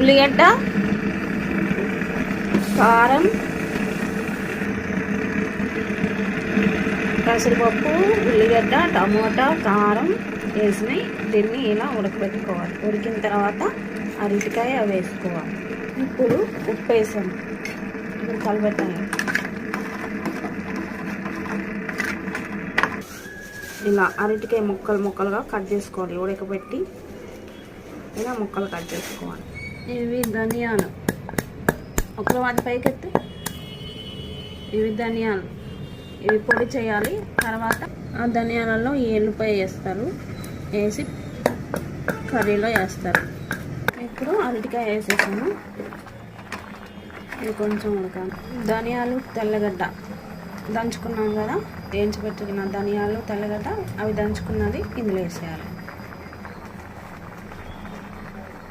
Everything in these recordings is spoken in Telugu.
ఉల్లిగడ్డ, కారం, పెసరపప్పు, ఉల్లిగడ్డ, టమోటా, కారం వేసినాయి. దీన్ని ఇలా ఉడకబెట్టుకోవాలి. ఉడికిన తర్వాత అరటికాయ వేసుకోవాలి. ఇప్పుడు ఉప్పు వేసాము. ఇప్పుడు కలబెట్టాలి. ఇలా అరటికాయ ముక్కలు ముక్కలుగా కట్ చేసుకోవాలి. ఉడకబెట్టి ఇలా ముక్కలు కట్ చేసుకోవాలి. ఇవి ధనియాలు, ఒక వాటి పైకెత్తి. ఇవి ధనియాలు, ఇవి పొడి చేయాలి. తర్వాత ఆ ధనియాలలో ఎల్లిపాయ వేస్తారు, వేసి కర్రీలో వేస్తారు. ఇప్పుడు అరటికాయ వేసేసాను. ఇది కొంచెం ఉడకాలి. ధనియాలు, తెల్లగడ్డ దంచుకున్నాం కదా, వేయించి పెట్టుకున్న ధనియాలు, తెల్లగడ్డ అవి దంచుకున్నది ఇందులో వేసేయాలి.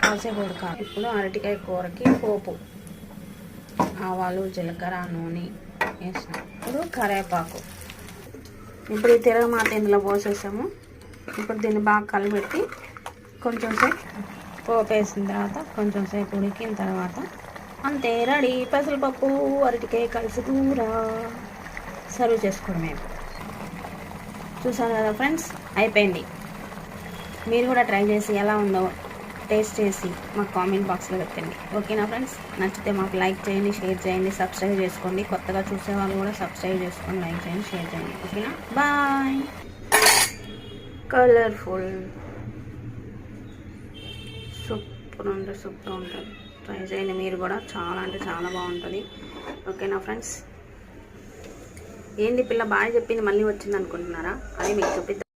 కాసేపు ఉడకాలి. ఇప్పుడు అరటికాయ కూరకి పోపు, ఆవాలు, జీలకర్ర, నూనె వేసిన. ఇప్పుడు కరివేపాకు. ఇప్పుడు ఈ తిరగమాత ఇందులో పోసేసాము. ఇప్పుడు దీన్ని బాగా కలిపెట్టి కొంచెం సేపు పోపు వేసిన తర్వాత కొంచెం సేపు ఉడికిన తర్వాత అంతే, రెడీ. పెసరపప్పు అరటికాయ కలిసి కూర సర్వ్ చేసుకోవడమే. చూసారు కదా ఫ్రెండ్స్, అయిపోయింది. మీరు కూడా ట్రై చేసి ఎలా ఉందో టేస్ట్ చేసి మాకు కామెంట్ బాక్స్లో పెట్టండి. ఓకేనా ఫ్రెండ్స్? నచ్చితే మాకు లైక్ చేయండి, షేర్ చేయండి, సబ్స్క్రైబ్ చేసుకోండి. కొత్తగా చూసే వాళ్ళు కూడా సబ్స్క్రైబ్ చేసుకొని లైక్ చేయండి, షేర్ చేయండి. ఓకేనా? బాయ్. కలర్ఫుల్, సూపర్ ఉంటుంది. ట్రై చేయండి మీరు కూడా. చాలా అంటే చాలా బాగుంటుంది. ఓకేనా ఫ్రెండ్స్? ఏంది పిల్ల బాగా చెప్పింది మళ్ళీ వచ్చింది అనుకుంటున్నారా? అది మీకు చూపిద్దాం.